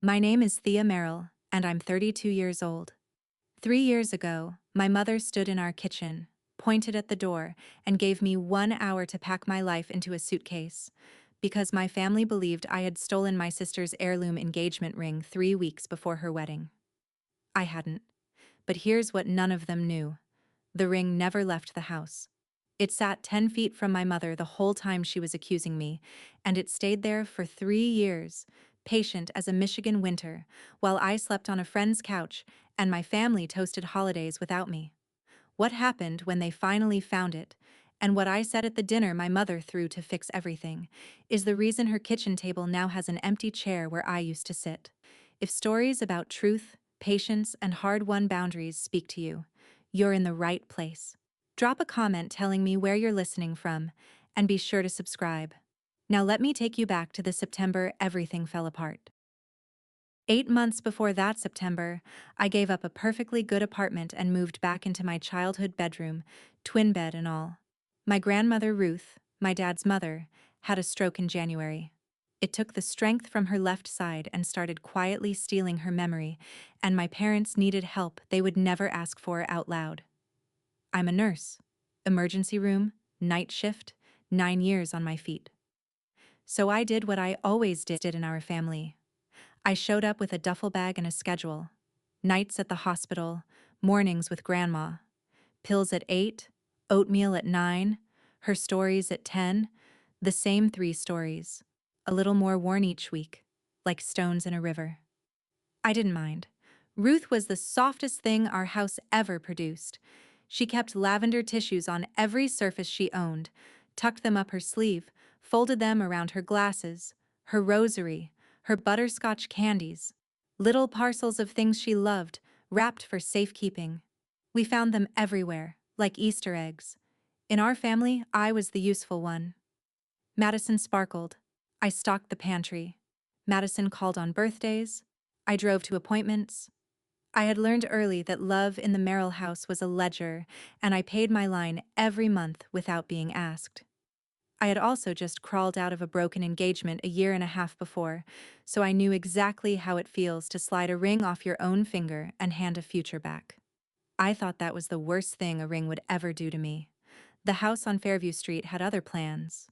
My name is Thea Merrill, and I'm 32 years old. 3 years ago, my mother stood in our kitchen, pointed at the door, and gave me 1 hour to pack my life into a suitcase, because my family believed I had stolen my sister's heirloom engagement ring 3 weeks before her wedding. I hadn't. But here's what none of them knew. The ring never left the house. It sat 10 feet from my mother the whole time she was accusing me, and it stayed there for 3 years, patient as a Michigan winter, while I slept on a friend's couch and my family toasted holidays without me. What happened when they finally found it, and what I said at the dinner my mother threw to fix everything, is the reason her kitchen table now has an empty chair where I used to sit. If stories about truth, patience, and hard-won boundaries speak to you, you're in the right place. Drop a comment telling me where you're listening from, and be sure to subscribe. Now let me take you back to the September everything fell apart. 8 months before that September, I gave up a perfectly good apartment and moved back into my childhood bedroom, twin bed and all. My grandmother Ruth, my dad's mother, had a stroke in January. It took the strength from her left side and started quietly stealing her memory, and my parents needed help they would never ask for out loud. I'm a nurse. Emergency room, night shift, 9 years on my feet. So I did what I always did in our family. I showed up with a duffel bag and a schedule. Nights at the hospital, mornings with grandma. Pills at 8, oatmeal at 9, her stories at 10, the same 3 stories. A little more worn each week, like stones in a river. I didn't mind. Ruth was the softest thing our house ever produced. She kept lavender tissues on every surface she owned, tucked them up her sleeve, folded them around her glasses, her rosary, her butterscotch candies. Little parcels of things she loved, wrapped for safekeeping. We found them everywhere, like Easter eggs. In our family, I was the useful one. Madison sparkled. I stocked the pantry. Madison called on birthdays. I drove to appointments. I had learned early that love in the Merrill house was a ledger, and I paid my line every month without being asked. I had also just crawled out of a broken engagement a year and a half before, so I knew exactly how it feels to slide a ring off your own finger and hand a future back. I thought that was the worst thing a ring would ever do to me. The house on Fairview Street had other plans.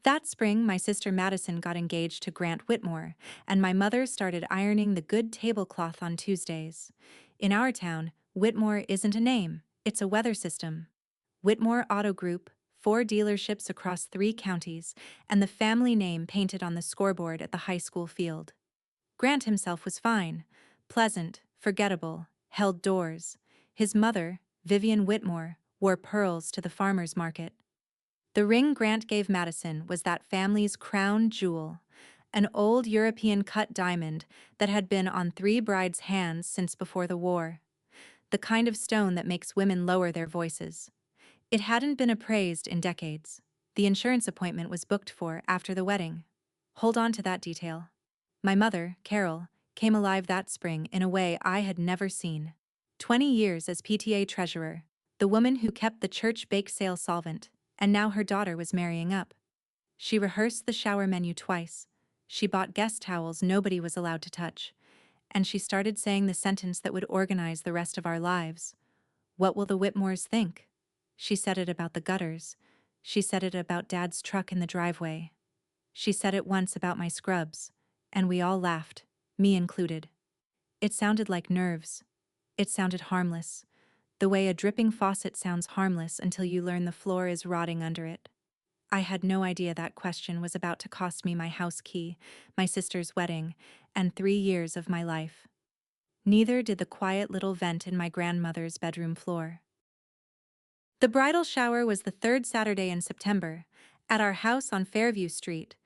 That spring, my sister Madison got engaged to Grant Whitmore, and my mother started ironing the good tablecloth on Tuesdays. In our town, Whitmore isn't a name, it's a weather system. Whitmore Auto Group, 4 dealerships across 3 counties, and the family name painted on the scoreboard at the high school field. Grant himself was fine, pleasant, forgettable, held doors. His mother, Vivian Whitmore, wore pearls to the farmer's market. The ring Grant gave Madison was that family's crown jewel, an old European cut diamond that had been on 3 brides' hands since before the war. The kind of stone that makes women lower their voices. It hadn't been appraised in decades. The insurance appointment was booked for after the wedding. Hold on to that detail. My mother, Carol, came alive that spring in a way I had never seen. 20 years as PTA treasurer, the woman who kept the church bake sale solvent, and now her daughter was marrying up. She rehearsed the shower menu twice. She bought guest towels nobody was allowed to touch. And she started saying the sentence that would organize the rest of our lives. What will the Whitmores think? She said it about the gutters. She said it about Dad's truck in the driveway. She said it once about my scrubs, and we all laughed, me included. It sounded like nerves. It sounded harmless, the way a dripping faucet sounds harmless until you learn the floor is rotting under it. I had no idea that question was about to cost me my house key, my sister's wedding, and 3 years of my life. Neither did the quiet little vent in my grandmother's bedroom floor. The bridal shower was the 3rd Saturday in September, at our house on Fairview Street,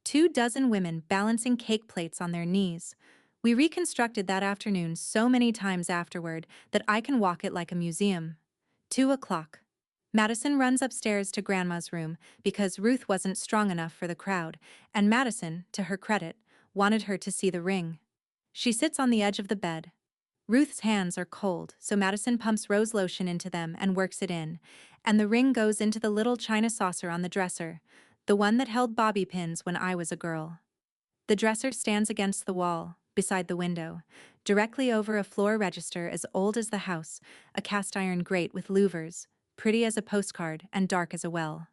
24 women balancing cake plates on their knees. We reconstructed that afternoon so many times afterward that I can walk it like a museum. 2 o'clock. Madison runs upstairs to Grandma's room because Ruth wasn't strong enough for the crowd, and Madison, to her credit, wanted her to see the ring. She sits on the edge of the bed. Ruth's hands are cold, so Madison pumps rose lotion into them and works it in, and the ring goes into the little china saucer on the dresser, the one that held bobby pins when I was a girl. The dresser stands against the wall, beside the window, directly over a floor register as old as the house, a cast iron grate with louvers, pretty as a postcard and dark as a well.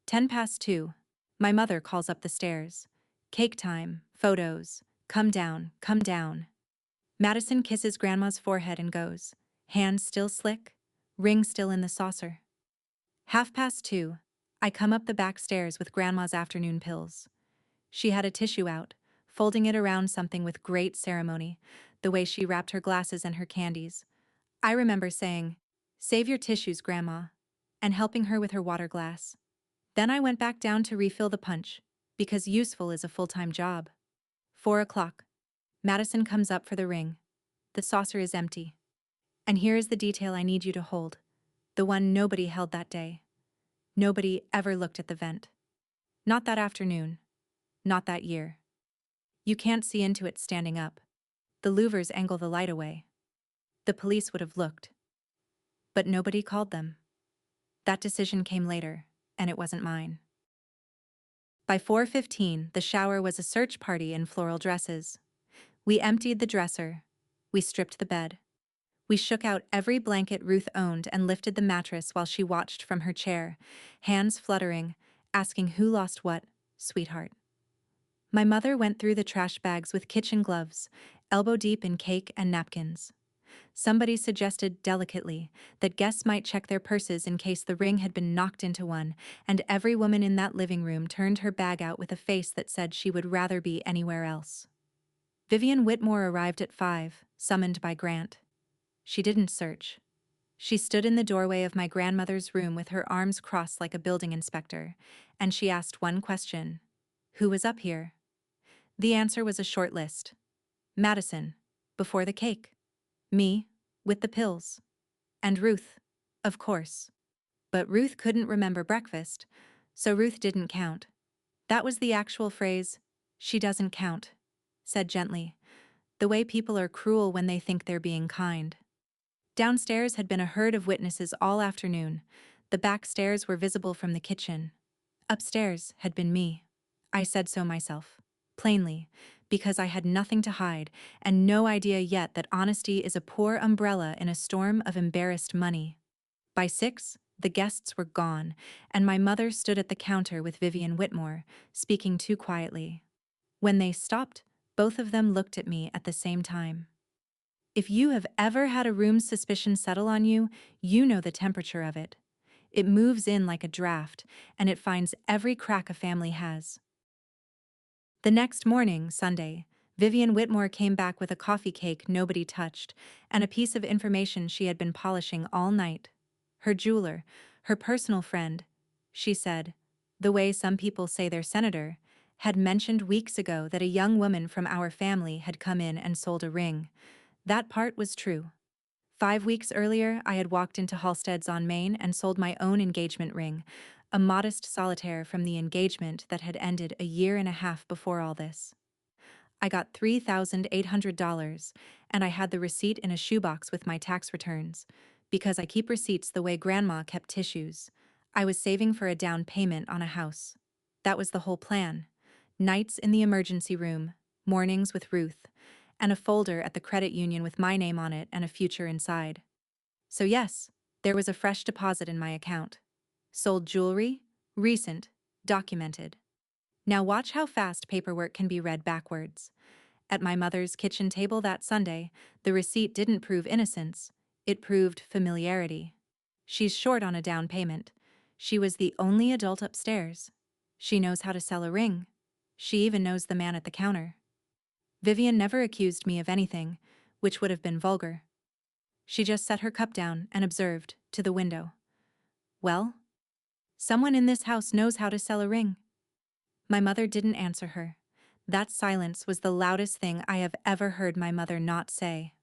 2:10. My mother calls up the stairs. Cake time, photos, come down, come down. Madison kisses Grandma's forehead and goes, hands still slick, ring still in the saucer. 2:30. I come up the back stairs with Grandma's afternoon pills. She had a tissue out, folding it around something with great ceremony, the way she wrapped her glasses and her candies. I remember saying, "Save your tissues, Grandma," and helping her with her water glass. Then I went back down to refill the punch, because useful is a full-time job. 4:00. Madison comes up for the ring. The saucer is empty. And here is the detail I need you to hold. The one nobody held that day. Nobody ever looked at the vent. Not that afternoon. Not that year. You can't see into it standing up. The louvers angle the light away. The police would have looked. But nobody called them. That decision came later, and it wasn't mine. By 4:15, the shower was a search party in floral dresses. We emptied the dresser. We stripped the bed. We shook out every blanket Ruth owned and lifted the mattress while she watched from her chair, hands fluttering, asking who lost what, sweetheart. My mother went through the trash bags with kitchen gloves, elbow deep in cake and napkins. Somebody suggested delicately that guests might check their purses in case the ring had been knocked into one, and every woman in that living room turned her bag out with a face that said she would rather be anywhere else. Vivian Whitmore arrived at 5, summoned by Grant. She didn't search. She stood in the doorway of my grandmother's room with her arms crossed like a building inspector, and she asked one question. Who was up here? The answer was a short list. Madison, before the cake. Me, with the pills. And Ruth, of course. But Ruth couldn't remember breakfast, so Ruth didn't count. That was the actual phrase, "She doesn't count," said gently, the way people are cruel when they think they're being kind. Downstairs had been a herd of witnesses all afternoon. The back stairs were visible from the kitchen. Upstairs had been me. I said so myself, plainly, because I had nothing to hide and no idea yet that honesty is a poor umbrella in a storm of embarrassed money. By 6, the guests were gone, and my mother stood at the counter with Vivian Whitmore, speaking too quietly. When they stopped, both of them looked at me at the same time. If you have ever had a room's suspicion settle on you, you know the temperature of it. It moves in like a draft, and it finds every crack a family has. The next morning, Sunday, Vivian Whitmore came back with a coffee cake nobody touched, and a piece of information she had been polishing all night. Her jeweler, her personal friend, she said, the way some people say their senator, had mentioned weeks ago that a young woman from our family had come in and sold a ring. That part was true. 5 weeks earlier, I had walked into Halstead's on Main and sold my own engagement ring, a modest solitaire from the engagement that had ended a year and a half before all this. I got $3,800, and I had the receipt in a shoebox with my tax returns, because I keep receipts the way Grandma kept tissues. I was saving for a down payment on a house. That was the whole plan. Nights in the emergency room, mornings with Ruth, and a folder at the credit union with my name on it and a future inside. So yes, there was a fresh deposit in my account. Sold jewelry, recent, documented. Now watch how fast paperwork can be read backwards. At my mother's kitchen table that Sunday, the receipt didn't prove innocence, it proved familiarity. She's short on a down payment. She was the only adult upstairs. She knows how to sell a ring. She even knows the man at the counter. Vivian never accused me of anything, which would have been vulgar. She just set her cup down and observed, to the window. Well? Someone in this house knows how to sell a ring. My mother didn't answer her. That silence was the loudest thing I have ever heard my mother not say.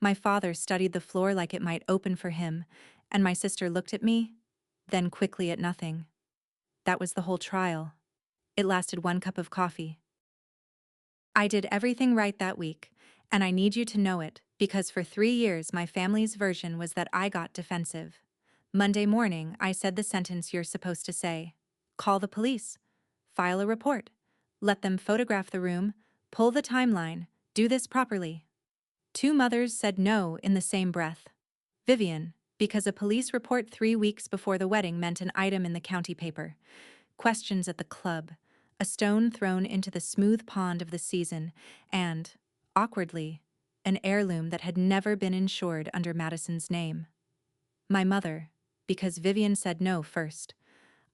My father studied the floor like it might open for him, and my sister looked at me, then quickly at nothing. That was the whole trial. It lasted 1 cup of coffee. I did everything right that week, and I need you to know it, because for 3 years my family's version was that I got defensive. Monday morning, I said the sentence you're supposed to say. Call the police. File a report. Let them photograph the room, pull the timeline, do this properly. Two mothers said no in the same breath. Vivian, because a police report 3 weeks before the wedding meant an item in the county paper. Questions at the club, a stone thrown into the smooth pond of the season, and, awkwardly, an heirloom that had never been insured under Madison's name. My mother, because Vivian said no first.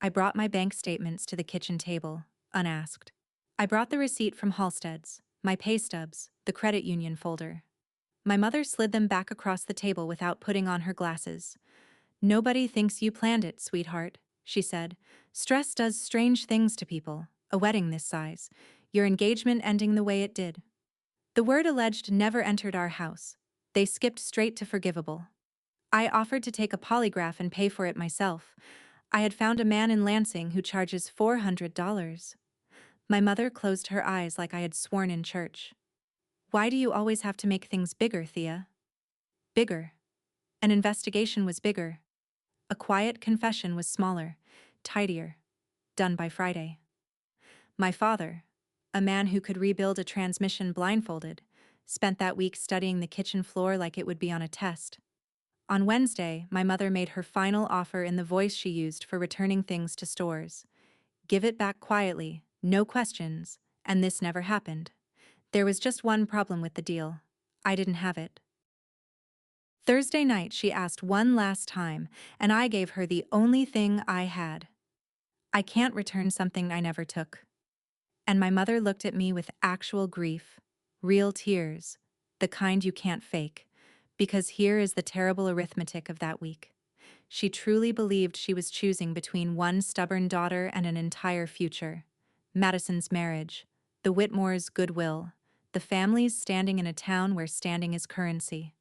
I brought my bank statements to the kitchen table, unasked. I brought the receipt from Halstead's, my pay stubs, the credit union folder. My mother slid them back across the table without putting on her glasses. "Nobody thinks you planned it, sweetheart," she said. "Stress does strange things to people. A wedding this size. Your engagement ending the way it did." The word alleged never entered our house. They skipped straight to forgivable. I offered to take a polygraph and pay for it myself. I had found a man in Lansing who charges $400. My mother closed her eyes like I had sworn in church. "Why do you always have to make things bigger, Thea?" Bigger. An investigation was bigger. A quiet confession was smaller, tidier, done by Friday. My father, a man who could rebuild a transmission blindfolded, spent that week studying the kitchen floor like it would be on a test. On Wednesday, my mother made her final offer in the voice she used for returning things to stores. "Give it back quietly, no questions," and this never happened. There was just one problem with the deal. I didn't have it. Thursday night she asked one last time, and I gave her the only thing I had. I can't return something I never took. And my mother looked at me with actual grief, real tears, the kind you can't fake, because here is the terrible arithmetic of that week. She truly believed she was choosing between one stubborn daughter and an entire future. Madison's marriage, the Whitmores' goodwill, the families standing in a town where standing is currency.